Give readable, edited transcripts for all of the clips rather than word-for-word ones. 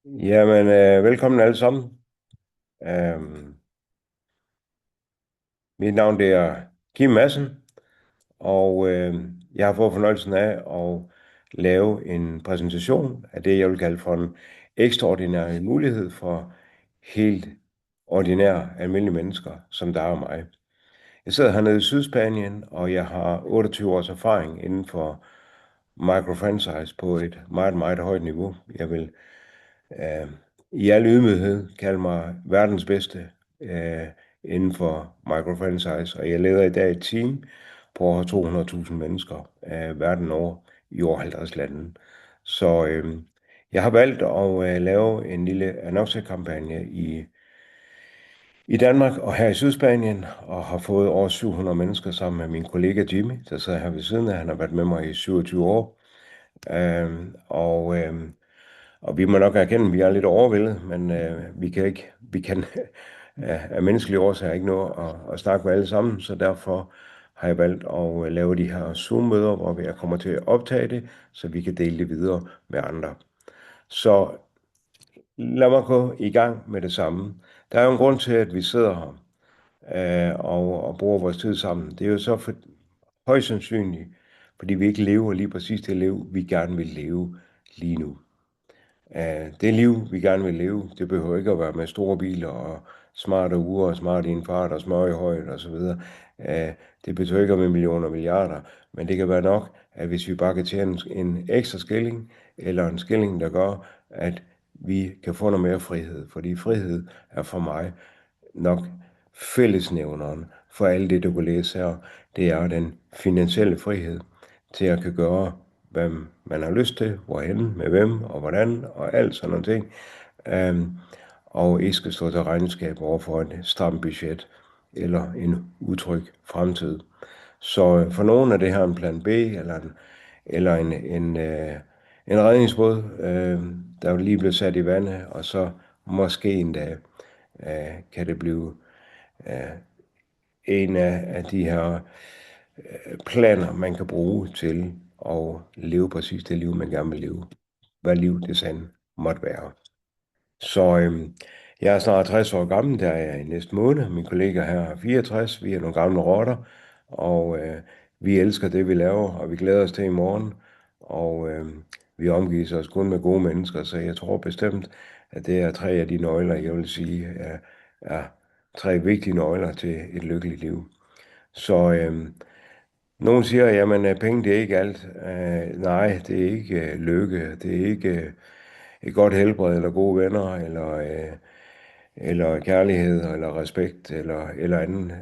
Jamen, velkommen alle sammen. Øhm, Mit navn det er Kim Madsen, og jeg har fået fornøjelsen af at lave en præsentation af det, jeg vil kalde for en ekstraordinær mulighed for helt ordinære, almindelige mennesker, som der er mig. Jeg sidder hernede i Sydspanien, og jeg har 28 års erfaring inden for microfranchise på et meget, meget højt niveau. Jeg vil øh, i al ydmyghed kalde mig verdens bedste øh, inden for microfranchise, og jeg leder i dag et team på over 200.000 mennesker verden over i over 50 lande. Så jeg har valgt at lave en lille annoncekampagne i Danmark og her i Sydspanien, og har fået over 700 mennesker sammen med min kollega Jimmy, der sidder her ved siden af. Han har været med mig i 27 år. Øhm, og, øhm, og vi må nok erkende, at vi er lidt overvældet, men vi kan af menneskelige årsager ikke nå at snakke med alle sammen, så derfor har jeg valgt at lave de her Zoom-møder, hvor jeg kommer til at optage det, så vi kan dele det videre med andre. Så lad mig gå i gang med det samme. Der er jo en grund til, at vi sidder her og bruger vores tid sammen. Det er jo så højst sandsynligt, fordi vi ikke lever lige præcis det liv, vi gerne vil leve lige nu. Det liv, vi gerne vil leve, det behøver ikke at være med store biler og smarte ure og smart i en fart og smør i højde og så videre. Det behøver ikke at være millioner og milliarder, men det kan være nok, at hvis vi bare kan tjene en ekstra skilling, eller en skilling, der gør, at vi kan få noget mere frihed. Fordi frihed er for mig nok fællesnævneren for alt det, du kan læse her. Det er den finansielle frihed til at kan gøre, hvad man har lyst til, hvorhen, med hvem og hvordan, og alt sådan noget ting. Og ikke skal stå til regnskab over for et stramt budget eller en utryg fremtid. Så for nogen er det her en plan B, eller en redningsbåd, der lige blev sat i vandet, og så måske endda kan det blive en af de her planer, man kan bruge til at leve præcis det liv, man gerne vil leve. Hvad liv det sandt måtte være. Så jeg er snart 60 år gammel, der er jeg i næste måned. Min kollega her er 64, vi er nogle gamle rotter, og vi elsker det, vi laver, og vi glæder os til i morgen. Og vi omgives os kun med gode mennesker, så jeg tror bestemt, at det er tre af de nøgler, jeg vil sige, er tre vigtige nøgler til et lykkeligt liv. Så nogen siger, jamen penge det er ikke alt. Nej, det er ikke lykke, det er ikke et godt helbred, eller gode venner, eller kærlighed, eller respekt, eller andet.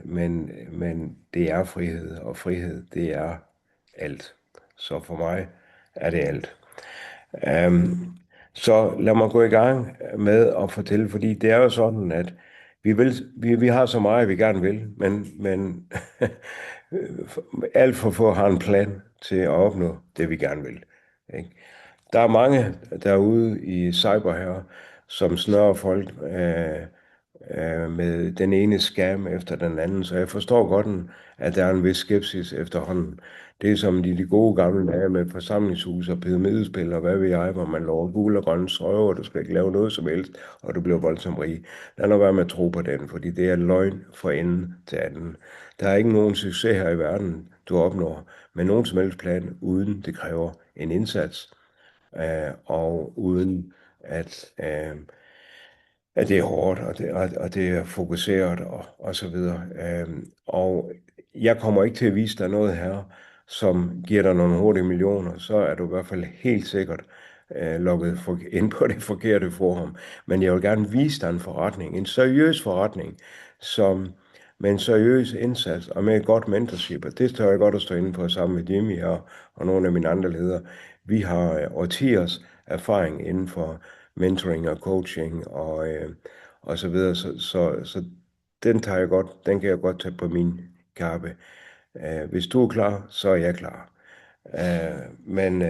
Men det er frihed, og frihed det er alt. Så for mig er det alt. Så lad mig gå i gang med at fortælle, fordi det er jo sådan, at vi har så meget, vi gerne vil, men alt for få har en plan til at opnå det, vi gerne vil. Ikke? Der er mange derude i cyber her, som snører folk med den ene scam efter den anden, så jeg forstår godt, at der er en vis skepsis efterhånden. Det er som de gode gamle dage med forsamlingshus og pyramidespil og hvad ved jeg, hvor man lover guld og grønne strøver, og du skal ikke lave noget som helst, og du bliver voldsomt rig. Lad nu være med at tro på den, fordi det er løgn fra ende til anden. Der er ikke nogen succes her i verden, du opnår med nogen som helst plan, uden det kræver en indsats, og uden at det er hårdt, og det er fokuseret, og så videre. Og jeg kommer ikke til at vise dig noget her, som giver dig nogle hurtige millioner, så er du i hvert fald helt sikkert logget ind på det forkerte forum. Men jeg vil gerne vise dig en forretning, en seriøs forretning, som med en seriøs indsats og med et godt mentorship, og det står jeg godt at stå inde på sammen med Jimmy og nogle af mine andre ledere. Vi har årtiers erfaring inden for mentoring og coaching og så videre. Så den kan jeg godt tage på min kappe. Hvis du er klar, så er jeg klar. Men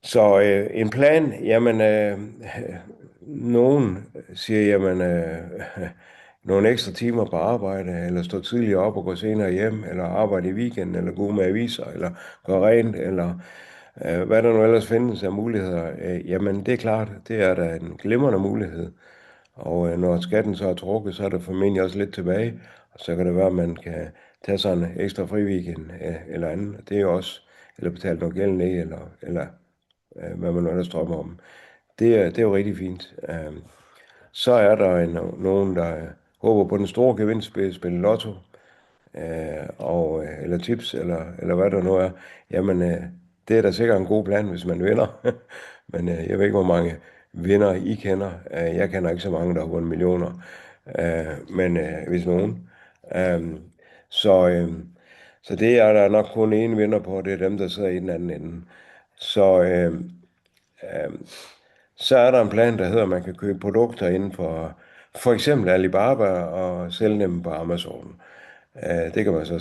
så en plan, jamen, nogen siger, jamen, nogle ekstra timer på arbejde, eller stå tidligere op og gå senere hjem, eller arbejde i weekenden, eller gå med aviser, eller gå rent, eller Hvad der nu ellers findes af muligheder, jamen det er klart, det er da en glimrende mulighed. Og når skatten så er trukket, så er der formentlig også lidt tilbage, og så kan det være, at man kan tage sig en ekstra friweekend eller andet. Det er jo også, eller betale noget gæld ned, eller hvad man nu ellers drømmer om. Det er jo rigtig fint. Så er der nogen, der håber på den store gevinst ved at spille lotto, eller tips, eller hvad der nu er. Jamen, det er da sikkert en god plan, hvis man vinder. Men jeg ved ikke, hvor mange vinder I kender. Jeg kender ikke så mange, der har vundet millioner. Men hvis nogen. Øh, så, øh, så det er der nok kun én vinder på, det er dem, der sidder i den anden ende. Så så er der en plan, der hedder, at man kan købe produkter inden for eksempel Alibaba og sælge dem på Amazon. Det kan man så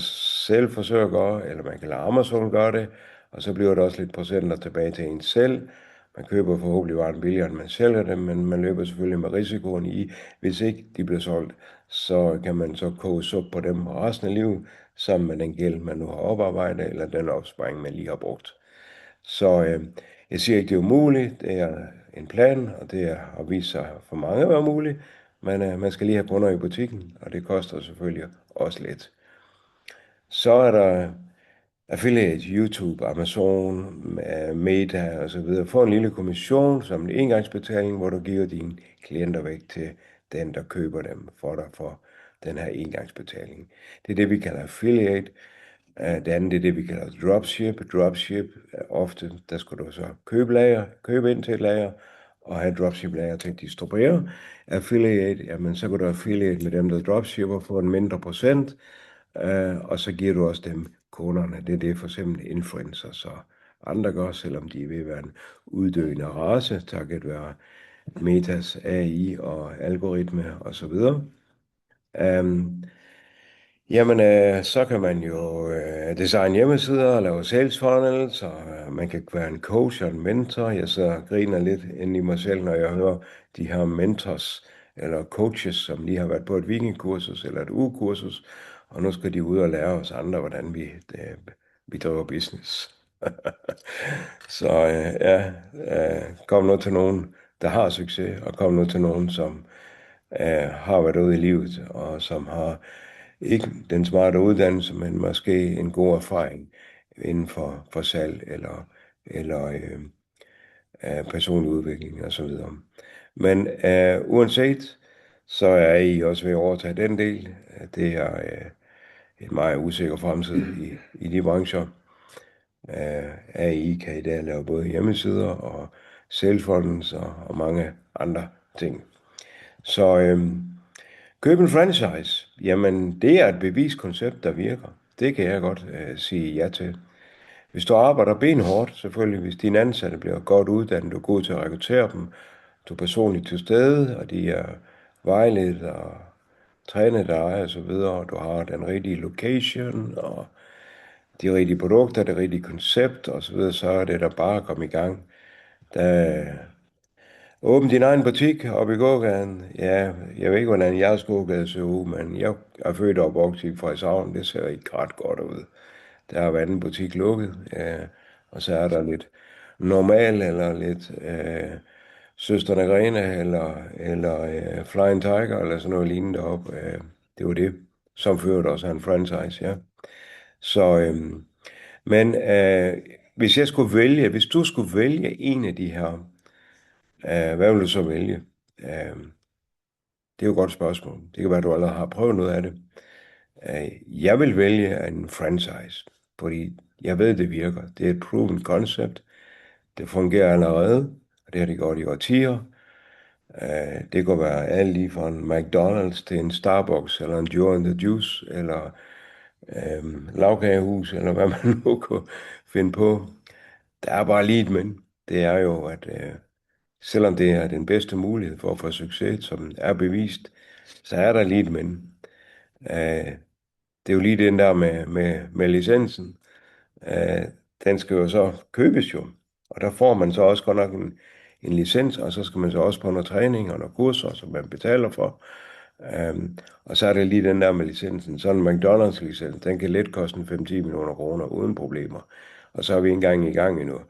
selv forsøge at gøre, eller man kan lade Amazon gøre det, og så bliver der også lidt procenter tilbage til en selv. Man køber forhåbentlig varen billigere, end man sælger dem, men man løber selvfølgelig med risikoen i, hvis ikke de bliver solgt, så kan man så koge sup på dem resten af livet, sammen med den gæld, man nu har oparbejdet, eller den opsparing, man lige har brugt. Så jeg siger ikke, det er umuligt. Det er en plan, og det har vist sig for mange at være muligt. Men man skal lige have kunder i butikken, og det koster selvfølgelig også lidt. Så er der affiliate, YouTube, Amazon, Meta og så videre. Få en lille kommission som en engangsbetaling, hvor du giver dine klienter væk til den, der køber dem for dig for den her engangsbetaling. Det er det, vi kalder affiliate. Det andet er det, vi kalder dropship. Dropship er ofte, der skal du så købe ind til et lager, og have dropship-lager til at distribuere. Affiliate, jamen så kan du affiliate med dem, der dropshipper, få en mindre procent, og så giver du også dem kunderne. Det er det for eksempel influencers og andre gør, selvom de vil være en uddøende race, takket være Metas AI og algoritme osv. Jamen, så kan man jo designe hjemmesider og lave sales funnels, og man kan være en coach og en mentor. Jeg sidder og griner lidt inde i mig selv, når jeg hører de her mentors eller coaches, som lige har været på et weekendkursus eller et ugekursus, og nu skal de ud og lære os andre, hvordan vi driver business. Så ja, kom nu til nogen, der har succes, og kom nu til nogen, som har været ude i livet, og som har ikke den smarte uddannelse, men måske en god erfaring inden for salg eller personlig udvikling og så videre. Men uanset, så er I også ved at overtage den del. Det er en meget usikker fremtid i de brancher. AI kan i dag lave både hjemmesider og salesfunnels og mange andre ting. Så køb en franchise, jamen det er et beviskoncept, der virker. Det kan jeg godt sige ja til. Hvis du arbejder benhårdt, selvfølgelig, hvis dine ansatte bliver godt uddannet, du er god til at rekruttere dem, du er personligt til stede, og de er vejledt og trænet dig og så videre, og du har den rigtige location, og de rigtige produkter, det rigtige koncept og så videre, så er det der bare at komme i gang. Åbn din egen butik oppe i gågaden. Ja, jeg ved ikke, hvordan jeres gågade ser ud, men jeg er født og opvokset i Frederikshavn. Det ser ikke ret godt ud. Der har været en butik lukket, og så er der lidt Normal, eller lidt Søstrene Grene, eller Flying Tiger, eller sådan noget lignende deroppe. Det var det, som førte også en franchise, ja. Så, men hvis du skulle vælge en af de her, hvad vil du så vælge? Det er jo et godt spørgsmål. Det kan være, at du allerede har prøvet noget af det. Jeg vil vælge en franchise, fordi jeg ved, det virker. Det er et proven concept. Det fungerer allerede, og det har det gjort i årtier. Det kunne være alt lige fra en McDonald's til en Starbucks, eller en Joe and the Juice, eller lavkagehus, eller hvad man nu kunne finde på. Der er bare lige et men. Det er jo, at selvom det er den bedste mulighed for at få succes, som er bevist, så er der lige et men. Det er jo lige den der med licensen. Den skal jo så købes jo, og der får man så også godt nok en licens, og så skal man så også på noget træning og nogle kurser, som man betaler for. Og så er det lige den der med licensen. Sådan en McDonald's licens, den kan let koste 5-10 millioner kroner uden problemer. og så er vi ikke engang i gang endnu.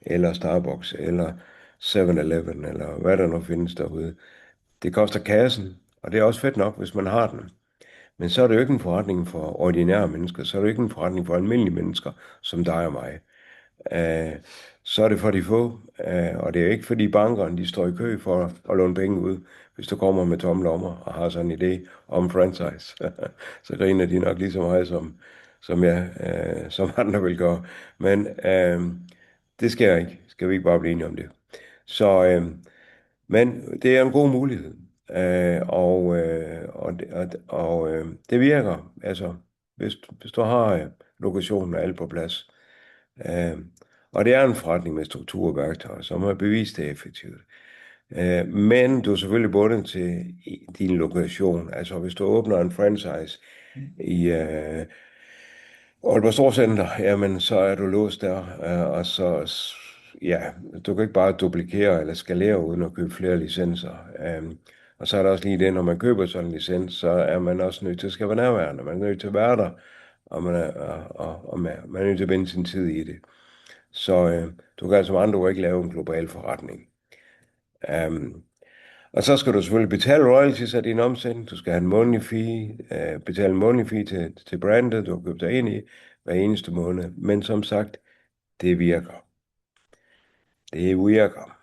Eller Starbucks, eller 7-Eleven, eller hvad der nu findes derude. Det koster kassen, og det er også fedt nok, hvis man har den. Men så er det jo ikke en forretning for ordinære mennesker, så er det jo ikke en forretning for almindelige mennesker, som dig og mig. Øh, så er det for de få, og det er ikke fordi bankerne de står i kø for at låne penge ud, hvis du kommer med tomme lommer og har sådan en idé om franchise. Så griner de nok lige så meget, som jeg, som andre vil gøre. Men det sker ikke. Skal vi ikke bare blive enige om det? Så, men det er en god mulighed, det virker. Altså, hvis du har lokationen og alt på plads, øh, og det er en forretning med struktur og værktøjer, som har bevist det effektivt. Men du er selvfølgelig bundet til din lokation. Altså, hvis du åbner en franchise i Aalborg Storcenter, jamen så er du låst der, og så, ja, du kan ikke bare duplikere eller skalere uden at købe flere licenser. Og så er der også lige det, når man køber sådan en licens, så er man også nødt til at skal være nærværende. Man er nødt til at være der, og man er nødt til at vende sin tid i det. Så du kan altså med andre ord ikke lave en global forretning. Og så skal du selvfølgelig betale royalties af din omsætning. Du skal have en monthly fee, betale en monthly fee til brandet, du har købt dig ind i hver eneste måned. Men som sagt, det virker. Det virker.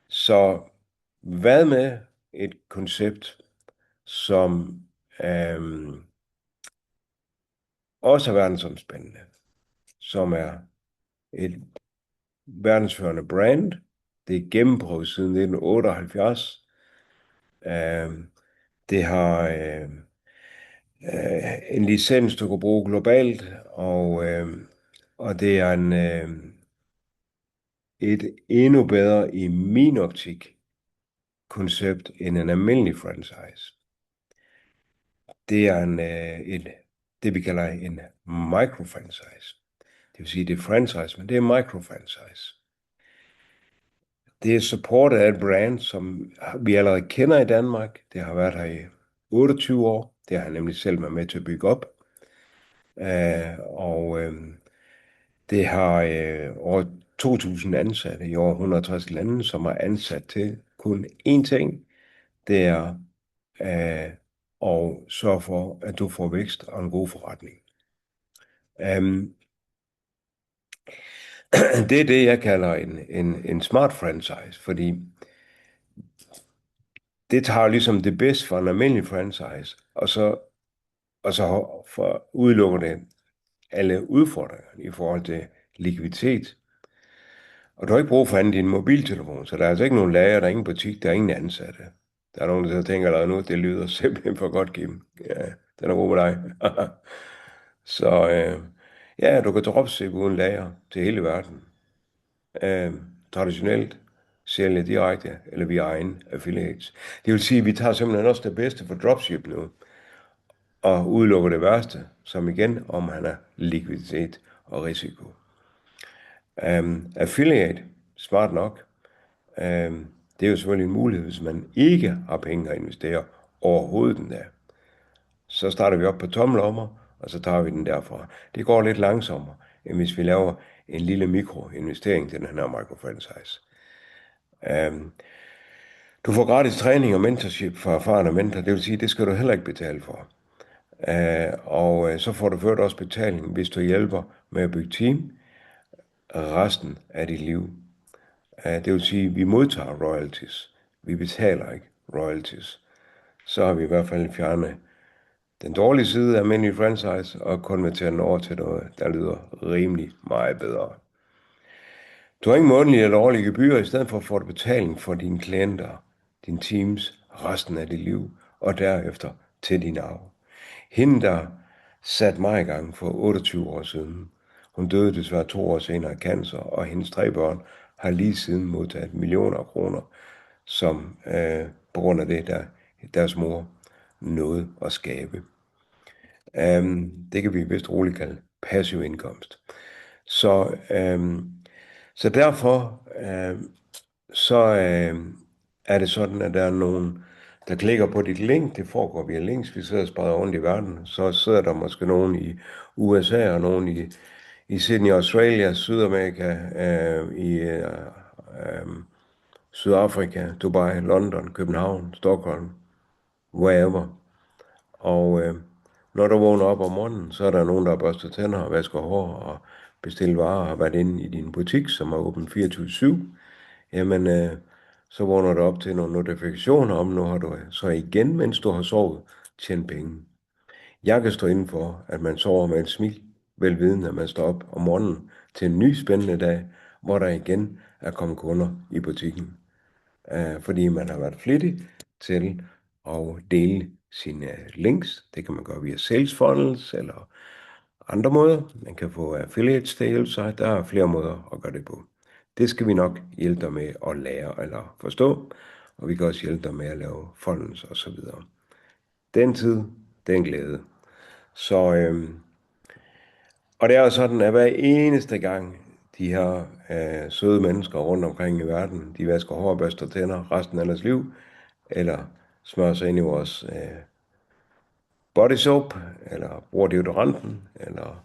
Så hvad med et koncept, som også er verdensomspændende, som er et verdensførende brand. Det er gennemprøvet siden 1978. Det har en licens, du kan bruge globalt, og det er et endnu bedre, i min optik, koncept end en almindelig franchise. Det er det, vi kalder en microfranchise. Det vil sige, det er franchise, men det er microfranchise. Det er supportet af et brand, som vi allerede kender i Danmark. Det har været her i 28 år. Det har jeg nemlig selv været med til at bygge op. Det har over 2.000 ansatte i over 160 lande, som er ansat til kun én ting. Det er at sørge for, at du får vækst og en god forretning. Det er det, jeg kalder en smart franchise, fordi det tager ligesom det bedste fra en almindelig franchise, og så udelukker det alle udfordringer i forhold til likviditet. Og du har ikke brug for andet i din mobiltelefon, så der er altså ikke nogen lager, der er ingen butik, der er ingen ansatte. Der er nogen, der tænker allerede nu, det lyder simpelthen for godt, Kim. Ja, den er god med dig. Så ja, du kan dropship uden lager til hele verden. Traditionelt sælge direkte eller via egen affiliates. Det vil sige, at vi tager simpelthen også det bedste for dropship nu, og udelukker det værste, som igen omhandler likviditet og risiko. Affiliate, smart nok, det er jo selvfølgelig en mulighed, hvis man ikke har penge at investere overhovedet den der. Så starter vi op på tomme lommer, og så tager vi den derfra. Det går lidt langsommere, end hvis vi laver en lille mikroinvestering til den her microfranchise. Du får gratis træning og mentorship fra erfarne mentor, det vil sige, det skal du heller ikke betale for. Og så får du ført også betaling, hvis du hjælper med at bygge team resten af dit liv. Det vil sige, at vi modtager royalties. Vi betaler ikke royalties. Så har vi i hvert fald fjernet den dårlige side af almindelig franchise og konverteret den over til noget, der lyder rimelig meget bedre. Du har ingen månedlige eller årlige gebyrer, i stedet for får du betaling for dine klienter, dine teams, resten af dit liv, og derefter til din arv. Hende, der satte mig i gang for 28 år siden, hun døde desværre 2 år senere af cancer, og hendes 3 børn har lige siden modtaget millioner af kroner, som på grund af det, der deres mor nåede at skabe. Det kan vi vist roligt kalde passiv indkomst. Så derfor er det sådan, at der der klikker på dit link. Det foregår via links. Vi sidder og spreder rundt i verden. Så sidder der måske nogen i USA og nogen i Sydney, Australia, Sydamerika, Sydafrika, Dubai, London, København, Stockholm, wherever. Og når du vågner op om morgenen, så er der nogen, der har børstet tænder og vasker hår og bestilt varer og har været inde i din butik, som er åben 24/7. Jamen, så vågner du op til nogle notifikationer om, nu har du så igen, mens du har sovet, tjent penge. Jeg kan stå inden for, at man sover med et smil, velvidende at man står op om morgenen til en ny spændende dag, hvor der igen er kommet kunder i butikken. Fordi man har været flittig til at dele sine links. Det kan man gøre via sales funnels eller andre måder. Man kan få affiliate sales, så der er flere måder at gøre det på. Det skal vi nok hjælpe dig med at lære eller forstå, og vi kan også hjælpe dig med at lave funnels og så videre. Den tid, den glæde. Så, og det er jo sådan, at hver eneste gang de her søde mennesker rundt omkring i verden, de vasker hår, børster tænder resten af deres liv, eller smører sig ind i vores body soap, eller bruger deodoranten, eller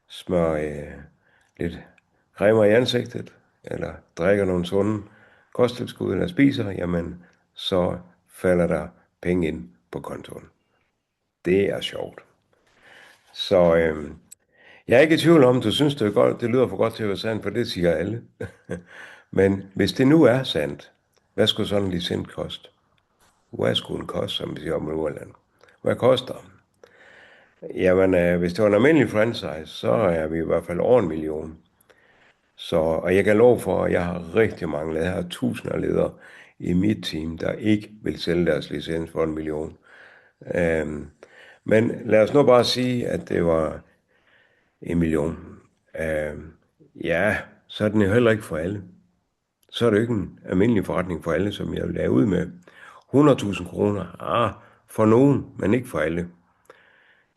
smører lidt cremer i ansigtet, eller drikker nogle sunde kosttilskud, eller spiser, jamen så falder der penge ind på kontoen. Det er sjovt. Så jeg er ikke i tvivl om, du synes, det er godt, det lyder for godt til at være sandt, for det siger alle. Men hvis det nu er sandt, hvad skulle sådan en licens koste? Hvad skulle den koste, som vi siger om i Urland? Hvad koster den? Jamen, hvis det var en almindelig franchise, så er vi i hvert fald over 1 million. Så, og jeg kan love for, at jeg har rigtig mange, jeg har tusinder af ledere i mit team, der ikke vil sælge deres licens for 1 million. Men lad os nu bare sige, at det var 1 million. Ja, så er den jo heller ikke for alle. Så er det jo ikke en almindelig forretning for alle, som jeg vil lave ud med. 100.000 kroner, for nogen, men ikke for alle.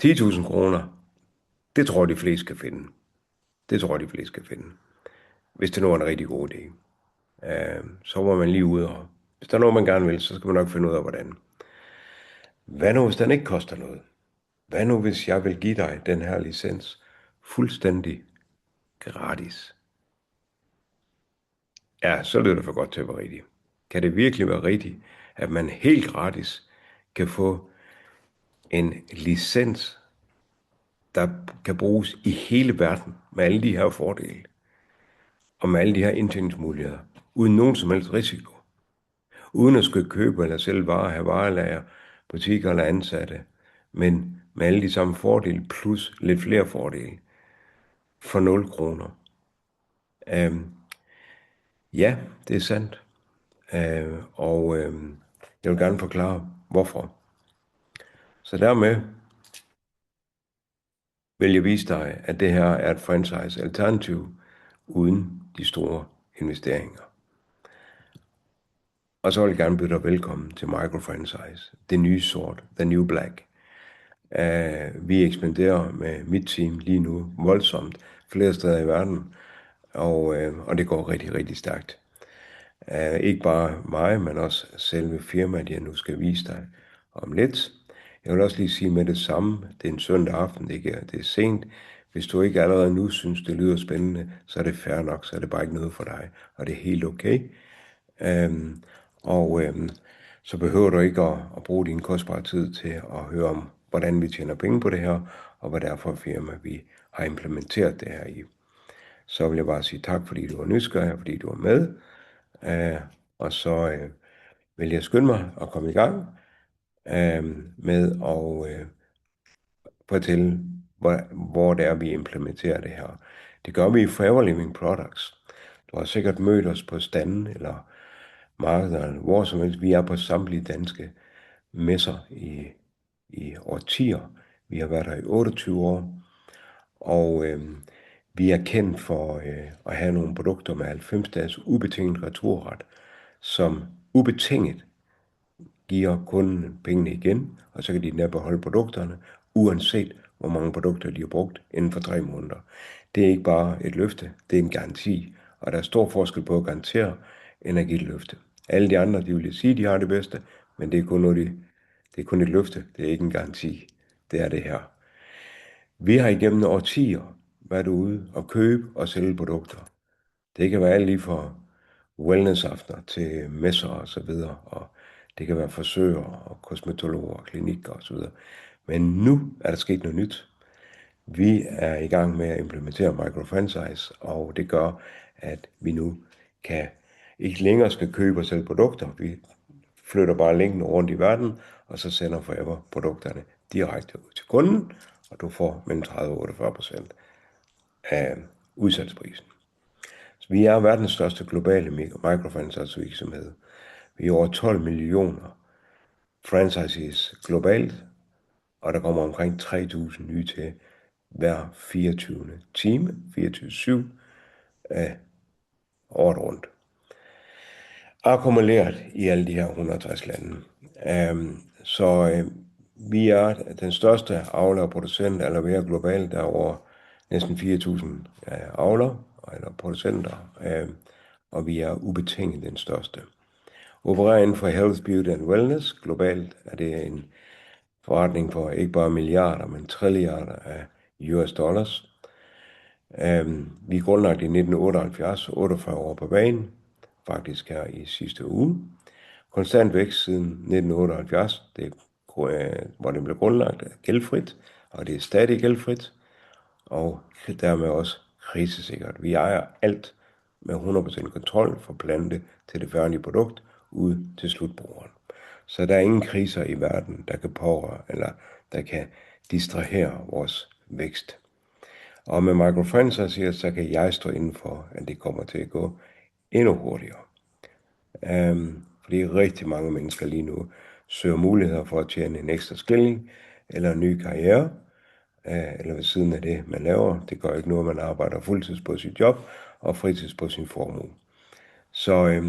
10.000 kroner, det tror de fleste kan finde. Det tror de fleste kan finde. Hvis det nu er en rigtig god idé. Så må man lige ud og... Hvis der er noget, man gerne vil, så skal man nok finde ud af, hvordan. Hvad nu, hvis den ikke koster noget? Hvad nu, hvis jeg vil give dig den her licens fuldstændig gratis? Ja, så lyder det for godt til at være rigtigt. Kan det virkelig være rigtigt, at man helt gratis kan få en licens, der kan bruges i hele verden med alle de her fordele og med alle de her indtjeningsmuligheder, uden nogen som helst risiko, uden at skulle købe eller sælge varer, have varelager, butikker eller ansatte, men med alle de samme fordele plus lidt flere fordele for 0 kroner. Ja, det er sandt. Og jeg vil gerne forklare, hvorfor. Så dermed vil jeg vise dig, at det her er et franchise-alternativ uden de store investeringer. Og så vil jeg gerne byde dig velkommen til microfranchise, det nye sort, the new black. Vi ekspanderer med mit team lige nu voldsomt flere steder i verden, og det går rigtig, rigtig stærkt. Ikke bare mig, men også selve firmaet, jeg nu skal vise dig om lidt. Jeg vil også lige sige med det samme, det er en søndag aften, det er sent. Hvis du ikke allerede nu synes, det lyder spændende, så er det fair nok, så er det bare ikke noget for dig, og det er helt okay. Så behøver du ikke at bruge din kostbare tid til at høre om, hvordan vi tjener penge på det her, og hvad det er for et firma, vi har implementeret det her i. Så vil jeg bare sige tak, fordi du var nysgerrig, fordi du var med. Og så vil jeg skynde mig at komme i gang med at fortælle, hvor det er, vi implementerer det her. Det gør vi i Forever Living Products. Du har sikkert mødt os på standen eller markederne, hvor som helst. Vi er på samtlige danske messer i årtier. Vi har været her i 28 år, og vi er kendt for at have nogle produkter med 90 dages ubetinget returret, som ubetinget giver kunden pengene igen, og så kan de beholde produkterne, uanset hvor mange produkter de har brugt inden for 3 måneder. Det er ikke bare et løfte, det er en garanti, og der er stor forskel på at garantere end at give et løfte. Alle de andre, de vil sige, de har det bedste, men det er kun et løfte, det er ikke en garanti. Det er det her. Vi har igennem årtier været ude og købe og sælge produkter. Det kan være alt lige fra wellnessaftener til messer og så videre, og det kan være frisører og kosmetologer og klinikker og så videre. Men nu er der sket noget nyt. Vi er i gang med at implementere microfranchise, og det gør, at vi nu ikke længere skal købe og sælge produkter. Vi flytter bare linken rundt i verden, og så sender Forever produkterne direkte ud til kunden, og du får mellem 30 og 48% af udsalgsprisen. Så vi er verdens største globale microfranchise virksomhed. Vi er over 12 millioner franchises globalt, og der kommer omkring 3.000 nye til hver 24. time, 24/7 af året rundt. Akkumuleret i alle de her 160 lande. Vi er den største avler og producent eller mere globalt. Der er over næsten 4.000 avler eller producenter, og vi er ubetinget den største. Opererer inden for health, beauty and wellness. Globalt er det en forretning for ikke bare milliarder, men trilliarder af US dollars. Vi er grundlagt i 1978, 48 år på banen, faktisk her i sidste uge. Konstant vækst siden 1978, hvor det blev grundlagt, gældfrit, og det er stadig gældfrit, og dermed også krisesikkert. Vi ejer alt med 100% kontrol fra plante til det færdige produkt ud til slutbrugeren. Så der er ingen kriser i verden, der kan pårøre eller der kan distrahere vores vækst. Og med microfranchise, så kan jeg stå inden for, at det kommer til at gå endnu hurtigere. Fordi rigtig mange mennesker lige nu søger muligheder for at tjene en ekstra skilling eller en ny karriere, eller ved siden af det, man laver. Det gør ikke noget, man arbejder fuldtids på sit job og fritids på sin formue. Så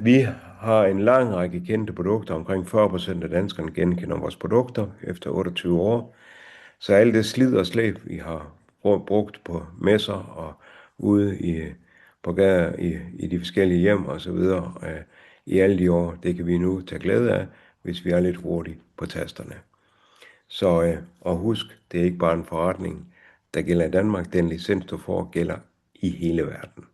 vi har en lang række kendte produkter. Omkring 40% af danskerne genkender vores produkter efter 28 år. Så alt det slid og slæb, vi har brugt på messer og ude på gader i de forskellige hjem og så videre i alle de år, det kan vi nu tage glæde af, hvis vi er lidt hurtigt på tasterne. Så og husk, det er ikke bare en forretning, der gælder i Danmark. Den licens, du får, gælder i hele verden.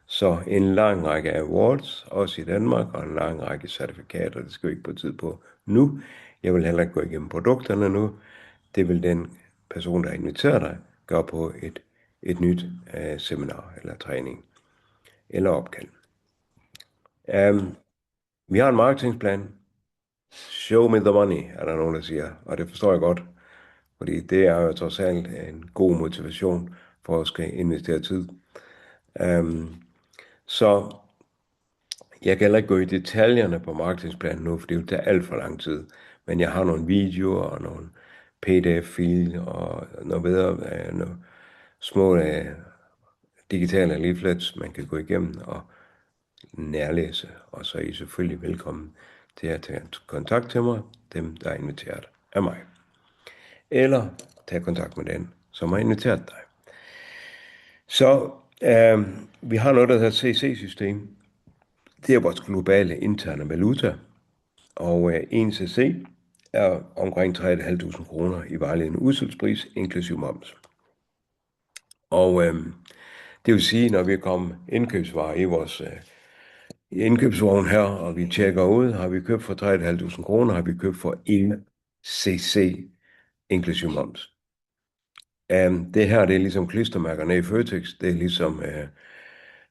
Så en lang række awards, også i Danmark, og en lang række certifikater, det skal vi ikke på tid på nu. Jeg vil heller ikke gå igennem produkterne nu. Det vil den person, der har inviteret dig, gøre på et nyt seminar eller træning eller opkald. Vi har en marketingsplan. Show me the money, er der nogen, der siger. Og det forstår jeg godt, fordi det er jo trods alt en god motivation for at skal investere tid. Så jeg kan heller ikke gå i detaljerne på marketingplanen nu, for det vil tage alt for lang tid. Men jeg har nogle videoer og nogle PDF-fil og noget videre, nogle små digitale leaflets, man kan gå igennem og nærlæse. Og så er I selvfølgelig velkommen til at tage kontakt til mig, dem der er inviteret af mig. Eller tage kontakt med den, som har inviteret dig. Så vi har noget, der hedder CC-system. Det er vores globale interne valuta, og 1 CC er omkring 3.500 kroner i vejledende udsalgspris, inklusiv moms. Og det vil sige, når vi kommer indkøbsvarer i vores indkøbsvogn her, og vi tjekker ud, har vi købt for 3.500 kroner, har vi købt for 1 CC, inklusiv moms. Det her, det er ligesom klistermærkerne i Føtex, det er ligesom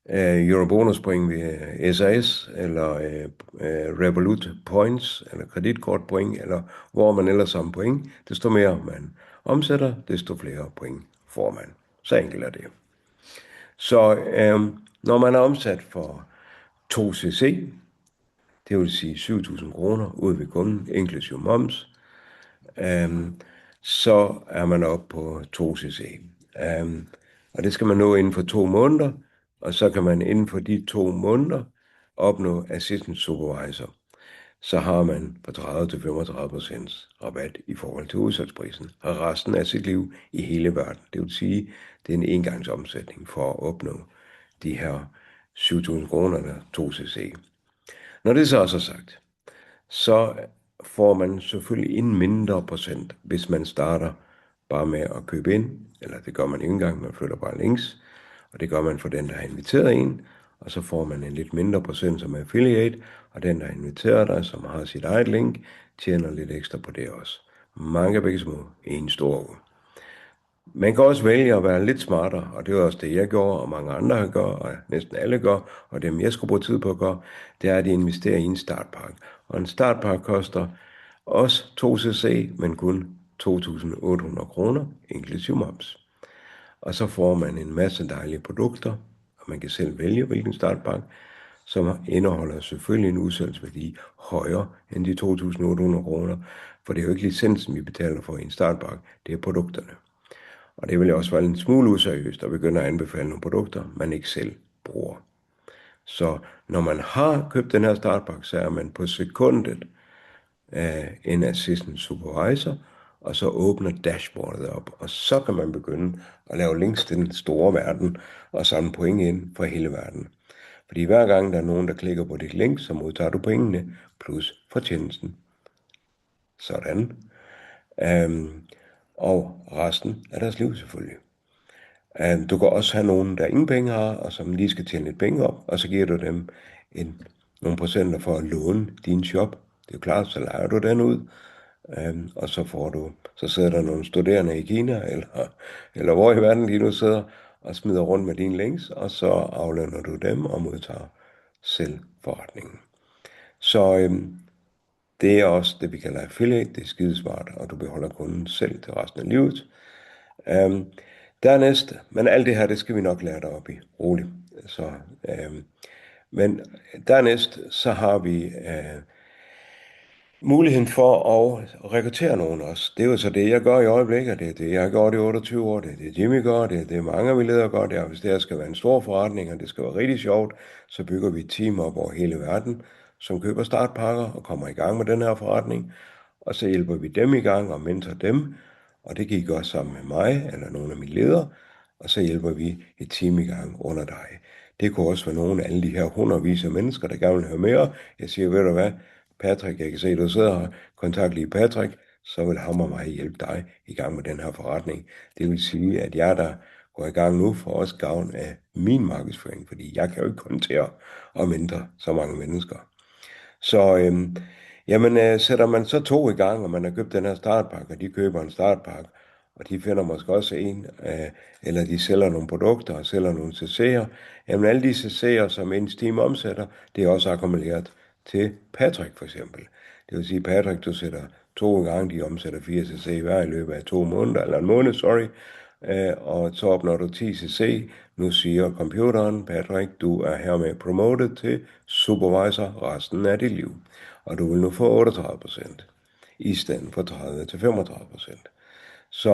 Eurobonuspoint ved SAS, eller Revolut Points, eller kreditkortpoint, eller hvor man ellers har point. Desto mere man omsætter, desto flere point får man. Så enkelt er det. Så når man er omsat for 2 CC, det vil sige 7.000 kroner ud ved kunden, inklusiv moms, så er man oppe på 2 CC. Og det skal man nå inden for 2 måneder, og så kan man inden for de 2 måneder opnå assistant supervisor. Så har man fra 30-35% rabat i forhold til udsalgsprisen, og resten af sit liv i hele verden. Det vil sige, det er en engangsomsætning for at opnå de her 7.000 kroner eller 2 CC. Når det så også er sagt, så får man selvfølgelig en mindre procent, hvis man starter bare med at købe ind, eller det gør man ikke engang, man flytter bare links, og det gør man for den, der har inviteret en, og så får man en lidt mindre procent som affiliate, og den, der har inviteret dig, som har sit eget link, tjener lidt ekstra på det også. Mange begge små i en stor uge. Man kan også vælge at være lidt smartere, og det er også det, jeg gjorde, og mange andre har gjort, og næsten alle gør, og dem jeg skulle bruge tid på at gøre, det er at investere i en startpakke. Og en startpakke koster også 2cc, men kun 2.800 kroner, inklusive moms. Og så får man en masse dejlige produkter, og man kan selv vælge, hvilken startpakke, som indeholder selvfølgelig en udsalgsværdi højere end de 2.800 kroner, for det er jo ikke licensen, vi betaler for i en startpakke, det er produkterne. Og det vil jo også være en smule useriøst at begynde at anbefale nogle produkter, man ikke selv bruger. Så når man har købt den her startpakke, så er man på sekundet en assistant supervisor, og så åbner dashboardet op, og så kan man begynde at lave links til den store verden, og samle point ind fra hele verden. Fordi hver gang der er nogen, der klikker på dit link, så modtager du pointene, plus fortjenesten. Sådan. Og resten af deres liv selvfølgelig. Du kan også have nogen, der ingen penge har, og som lige skal tjene lidt penge op, og så giver du dem nogle procenter for at låne din shop. Det er jo klart, så lejer du den ud, og så sidder der nogle studerende i Kina, eller hvor i verden de nu sidder, og smider rundt med dine links, og så aflønner du dem og modtager selv forretningen. Så det er også det, vi kalder affiliate. Det er skidesmart, og du beholder kunden selv til resten af livet. Dernæst, men alt det her, det skal vi nok lære dig op i. Roligt. Men dernæst, så har vi muligheden for at rekruttere nogen også. Det er jo så det, jeg gør i øjeblikket. Det er det, jeg har gjort i 28 år. Det er det, Jimmy gør. Det er det, mange af mine ledere gør. Det er, hvis det her skal være en stor forretning, og det skal være rigtig sjovt, så bygger vi et team op over hele verden, som køber startpakker og kommer i gang med den her forretning. Og så hjælper vi dem i gang og mentorer dem. Og det kan I gøre sammen med mig eller nogle af mine ledere. Og så hjælper vi et team i gang under dig. Det kunne også være nogle af alle de her hundredvis af mennesker, der gerne vil høre mere. Jeg siger, ved du hvad, Patrick, jeg kan se, at du sidder her. Kontakt lige Patrick, så vil ham og mig hjælpe dig i gang med den her forretning. Det vil sige, at jeg der går i gang nu får også gavn af min markedsføring, fordi jeg kan jo ikke kontere og mindre så mange mennesker. Så sætter man så to i gang, og man har købt den her startpakke, og de køber en startpakke, og de finder måske også en, eller de sælger nogle produkter og sælger nogle CC'er. Jamen alle de CC'er, som ens team omsætter, det er også akkumuleret til Patrick for eksempel. Det vil sige, Patrick, du sætter 2 gange, de omsætter 4 CC hver i løbet af 2 måneder, eller en måned, og så opnår du 10 CC. Nu siger computeren, Patrick, du er hermed promoted til supervisor resten af dit liv. Og du vil nu få 38%, i stedet for 30-35%. Så,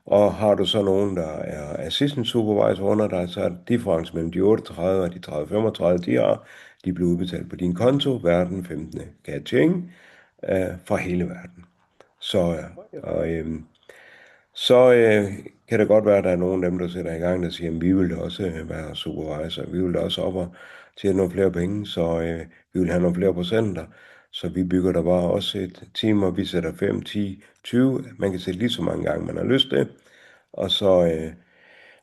og har du så nogen, der er assistant supervisor under dig, så er differencen mellem de 38 og de 30-35, de bliver udbetalt på din konto hver den 15. Ka-ching, fra hele verden. Så kan det godt være, at der er nogen af dem, der sætter i gang, der siger, at vi vil også være supervisor, vi vil også op og tjene nogle flere penge, så vi vil have nogle flere procenter. Så vi bygger der bare også et team, og vi sætter 5, 10, 20. Man kan sætte lige så mange gange, man har lyst til. Og så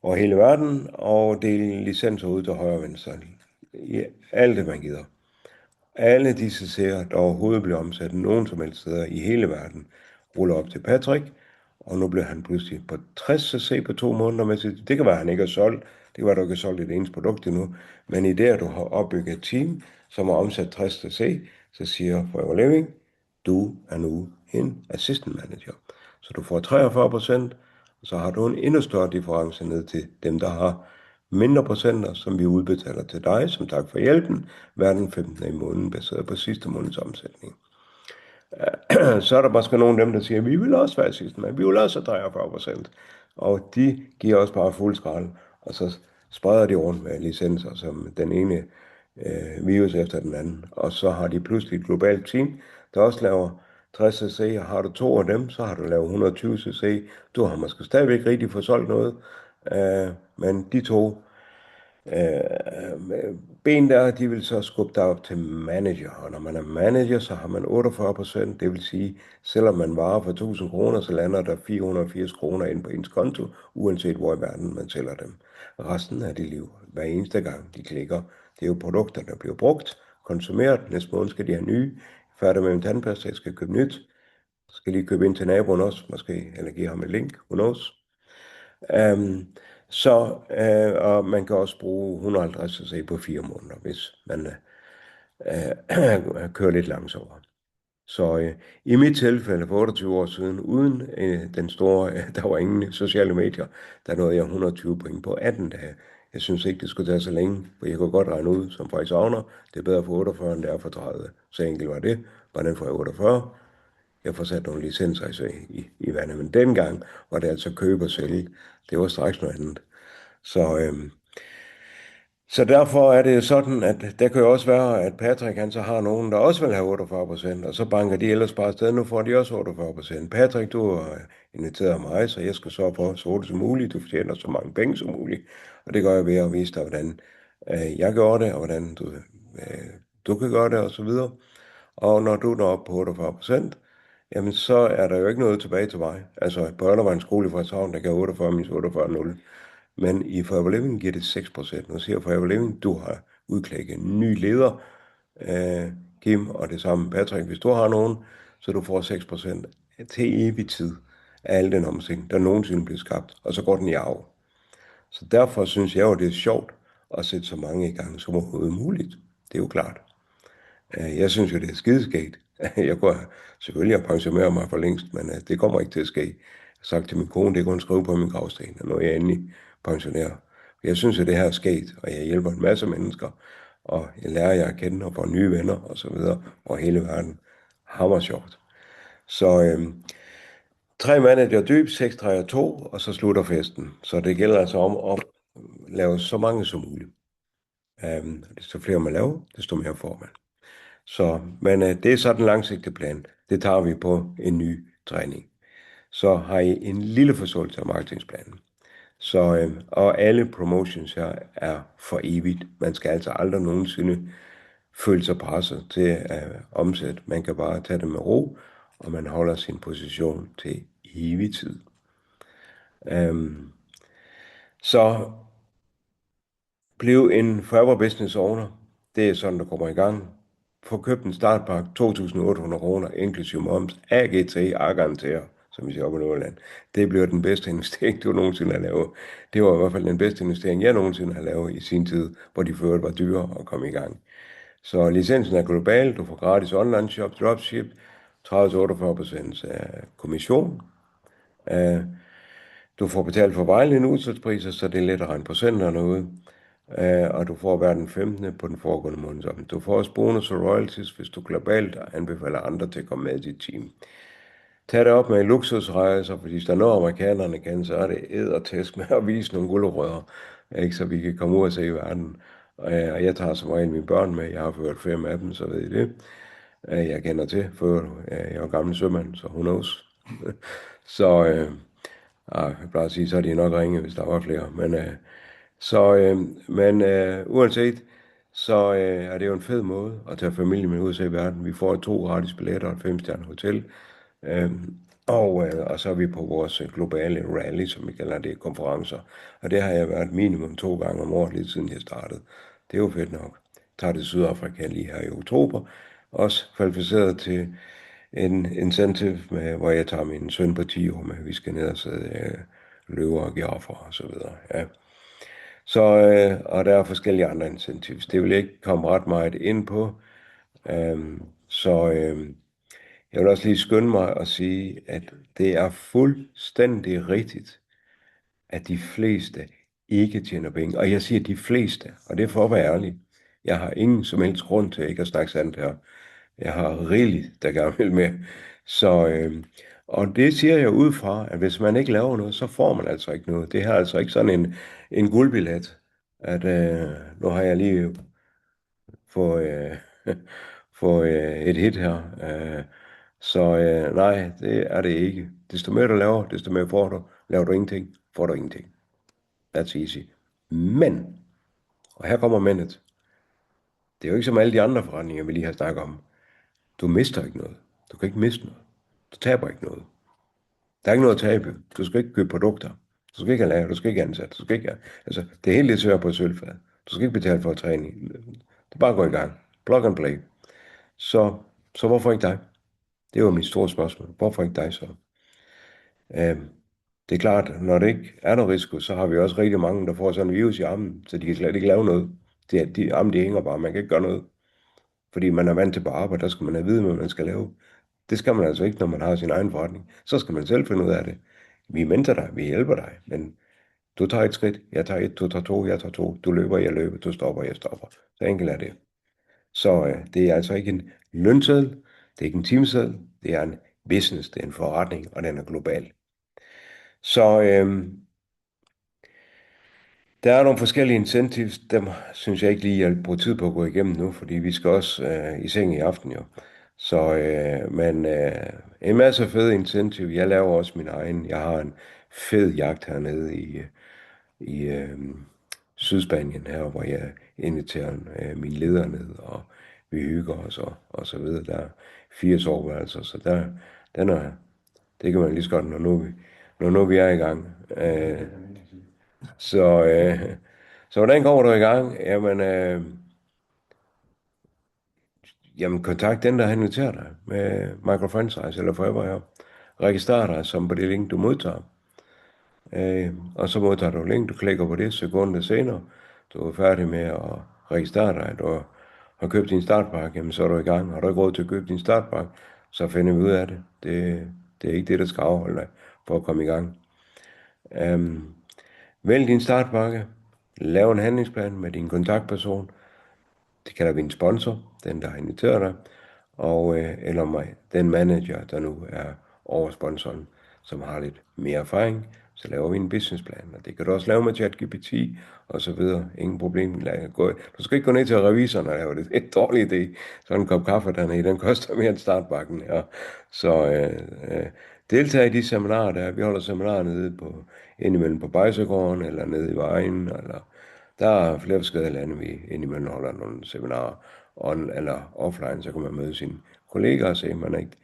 over hele verden, og dele licenser ud til højre og venstre. Alt det, man gider. Alle disse serier, der overhovedet bliver omsat nogen som helst steder i hele verden, ruller op til Patrick, og nu bliver han pludselig på 60 cc på 2 måneder med sit. Det kan være, at han ikke har solgt. Det kan være, at du ikke har solgt et eneste produkt endnu. Men i det, at du har opbygget et team, som har omsat 60 cc, så siger Forever Living, du er nu en assistant manager. Så du får 43%, og så har du en endnu større difference ned til dem, der har mindre procenter, som vi udbetaler til dig, som tak for hjælpen, hver den 15. i måneden, baseret på sidste måneds omsætning. Så er der måske nogle af dem, der siger, at vi vil også være sidste mand, vi vil også have 43%. Og de giver også bare fuld skrald, og så spreder de rundt med licenser, som den ene virus efter den anden. Og så har de pludselig et globalt team, der også laver 60 cc, og har du 2 af dem, så har du lavet 120 cc. Du har måske stadigvæk rigtig fået solgt noget, men de 2 Ben der, de vil så skubbe dig op til manager, og når man er manager, så har man 48%, det vil sige, selvom man varer for 1000 kroner, så lander der 480 kroner ind på ens konto, uanset hvor i verden man sælger dem. Resten af dit liv, hver eneste gang de klikker, det er jo produkter, der bliver brugt, konsumeret, næste måned skal de have nye, færdig med en tandpasta, jeg skal købe nyt, skal lige købe ind til naboen også, måske, eller give ham et link, who knows. Um, og man kan også bruge 150 cc på 4 måneder, hvis man kører lidt langsommere. Så i mit tilfælde for 28 år siden, uden den store, der var ingen sociale medier, der nåede jeg 120 point på 18 dage. Jeg synes ikke, det skulle tage så længe, for jeg kunne godt regne ud, som faktisk savner, det er bedre for 48, end det er for 30. Så enkelt var det. Hvordan får jeg 48? Jeg får sat nogle licenser i vandet, men dengang var det altså køb og sælge. Det var straks noget andet. Så derfor er det sådan, at der kan jo også være, at Patrick han så har nogen, der også vil have 48%, og så banker de ellers bare afsted, nu får de også 48%. Patrick, du har inviteret mig, så jeg skal sørge for så hurtigt som muligt, du fortjener så mange penge som muligt, og det gør jeg ved at vise dig, hvordan jeg gør det, og hvordan du kan gøre det, og så videre. Og når du når op på 48%, jamen så er der jo ikke noget tilbage til mig. Altså på Ørnervejens skole i Frederikshavn, der gav 48 minus 48 0. Men i Forever Living giver det 6%. Nu siger Forever Living, du har udklikket en ny leder, Kim, og det samme Patrick. Hvis du har nogen, så du får 6% til evig tid af al den omsætning, der nogensinde bliver skabt, og så går den i arv. Så derfor synes jeg jo, det er sjovt at sætte så mange i gang som overhovedet muligt. Det er jo klart. Jeg synes jo, det er skideskægt. Jeg kunne selvfølgelig have pensioneret mig for længst, men det kommer ikke til at ske. Jeg har sagt til min kone, det kunne hun skrive på min gravsten, når jeg endelig pensionerer. Jeg synes at det her er sket, og jeg hjælper en masse mennesker, og jeg lærer jer at kende og får nye venner og så videre over hele verden. Hammer sjovt. Så 3 manager dyb, 6 træer 2, og så slutter festen. Så det gælder altså om at lave så mange som muligt. Desto flere man laver, desto mere får man. Men det er så den langsigtede plan. Det tager vi på en ny træning. Så har I en lille forståelse af marketingsplanen. Og alle promotions her er for evigt. Man skal altså aldrig nogensinde føle sig presset til at omsætte. Man kan bare tage det med ro, og man holder sin position til evig tid. Så bliv en forever business owner. Det er sådan, der kommer i gang. Få købt en startpakke, 2.800 kroner, inklusive moms, AGT, garanterer, som vi siger op i Nordjylland. Det bliver den bedste investering, du nogensinde har lavet. Det var i hvert fald den bedste investering, jeg nogensinde har lavet i sin tid, hvor de før var dyre at komme i gang. Så licensen er global, du får gratis online shop, dropship, 30-48% kommission. Du får betalt for vejledende udsalgspriser, så det er let at regne procenterne ud. Og du får hver den 15. på den foregående måned. Du får også bonus og royalties, hvis du globalt anbefaler andre til at komme med i dit team. Tag det op med luksusrejser, fordi hvis der er noget amerikanerne kan, så er det eddertæsk med at vise nogle gulerødder, ikke, så vi kan komme ud og se i verden. Og jeg tager som regel mine børn med. Jeg har ført 5 af dem, så ved I det. Jeg kender til, for jeg er gammel sømand, så who knows. Så jeg plejer at sige, så er de nok ringe, hvis der var flere. Men uanset, så er det jo en fed måde at tage familien med ud og se verden. Vi får 2 gratis billetter og et 5-stjernet hotel. Og så er vi på vores globale rally, som vi kalder det, konferencer. Og det har jeg været minimum 2 gange om året, lige siden jeg startede. Det er jo fedt nok. Tager det Sydafrika lige her i oktober. Også kvalificeret til en incentive, hvor jeg tager min søn på 10 år med. Vi skal ned og sidde løver og giraffer og så videre. Ja. Og der er forskellige andre incentives. Det vil jeg ikke komme ret meget ind på. Jeg vil også lige skynde mig at sige, at det er fuldstændig rigtigt, at de fleste ikke tjener penge. Og jeg siger de fleste, og det er for at være ærlig. Jeg har ingen som helst grund til ikke at snakke sandt her. Jeg har rigeligt, der gerne vil med. Og det siger jeg ud fra, at hvis man ikke laver noget, så får man altså ikke noget. Det her er altså ikke sådan en guldbillet, at nu har jeg lige fået et hit her. Nej, det er det ikke. Desto mere du laver, desto mere får du. Laver du ingenting, får du ingenting. That's easy. Men Og her kommer mindet. Det er jo ikke som alle de andre forretninger, vi lige har snakket om. Du mister ikke noget. Du kan ikke miste noget. Du taber ikke noget. Der er ikke noget at tabe. Du skal ikke købe produkter. Du skal ikke have lager. Du skal ikke ansætte. Du skal ikke have, altså, det er helt lidt svært på et sølvfad. Du skal ikke betale for at træne. Det er bare at gå i gang. Plug and play. Så hvorfor ikke dig? Det var mit store spørgsmål. Hvorfor ikke dig så? Det er klart, når det ikke er noget risiko, så har vi også rigtig mange, der får sådan en virus i armen, så de kan slet ikke lave noget. De arme, de hænger bare. Man kan ikke gøre noget. Fordi man er vant til på arbejde, der skal man have vide, hvad man skal lave. Det skal man altså ikke, når man har sin egen forretning. Så skal man selv finde ud af det. Vi mentor dig, vi hjælper dig, men du tager et skridt, jeg tager et, du tager to, jeg tager to, du løber, jeg løber, du stopper, jeg stopper. Så enkelt er det. Så det er altså ikke en lønseddel, det er ikke en timeseddel, det er en business, det er en forretning, og den er global. Så der er nogle forskellige incentives, dem synes jeg ikke lige, jeg bruger tid på at gå igennem nu, fordi vi skal også i seng i aften jo. Så, men en masse fede incentive. Jeg laver også min egen. Jeg har en fed jagt hernede i Sydspanien her, hvor jeg inviterer mine ledere ned, og vi hygger os og så videre. Der er 4 soveværelser, så det kan man lige så godt, når nu vi er i gang. Så, så hvordan kommer du i gang? Jamen kontakt den, der har inviteret dig med microfranchise eller forever her. Registrer dig som på det link, du modtager. Og så modtager du link, du klikker på det sekundet senere. Du er færdig med at registrere dig. Du har købt din startpakke, jamen så er du i gang. Har du ikke råd til at købe din startpakke, så finder vi ud af det. Det er ikke det, der skal afholde dig for at komme i gang. Vælg din startpakke. Lav en handlingsplan med din kontaktperson. Det kalder vi en sponsor, den der har inviteret dig, og, eller mig, den manager, der nu er over sponsoren, som har lidt mere erfaring. Så laver vi en businessplan, og det kan du også lave med ChatGPT og så videre. Ingen problem. Du skal ikke gå ned til revisoren og lave det. Det er en dårlig idé. Sådan en kop kaffe dernede, den koster mere end startbakken. Ja. Så deltag i de seminarer der. Vi holder seminarer nede indimellem på Bejsegården, eller nede i Vejen, eller der er flere forskellige lande, vi indimellem holder nogle seminarer eller offline, så kan man møde sine kollegaer og se, at man er ikke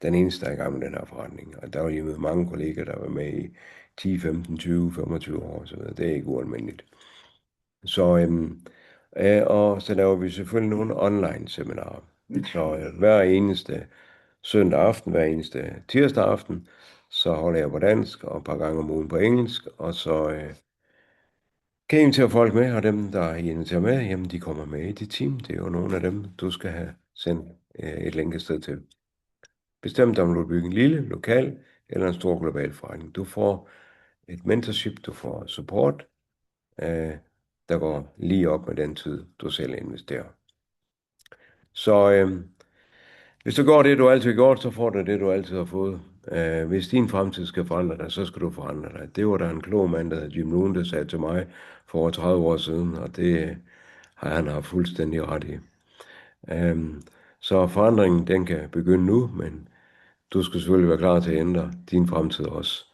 den eneste, der er i gang med den her forretning. Og der var lige mødt mange kollegaer, der var med i 10, 15, 20, 25 år, så det er ikke ualmindeligt. Så, og så laver vi selvfølgelig nogle online seminarer. Så hver eneste søndag aften, hver eneste tirsdag aften, så holder jeg på dansk, og et par gange om ugen på engelsk, og så kan I invitere folk med, og dem, der I inviterer med, jamen de kommer med i dit team. Det er jo nogle af dem, du skal have sendt et link sted til. Bestemt om du vil bygge en lille, lokal eller en stor global forretning. Du får et mentorship, du får support, der går lige op med den tid, du selv investerer. Så hvis du går det, du altid har gjort, så får du det, du altid har fået. Hvis din fremtid skal forandre dig, så skal du forandre dig. Det var der en klog mand, der hedder Jim Rohn, der sagde til mig for over 30 år siden, og det har han haft fuldstændig ret i. Så forandringen, den kan begynde nu, men du skal selvfølgelig være klar til at ændre din fremtid også.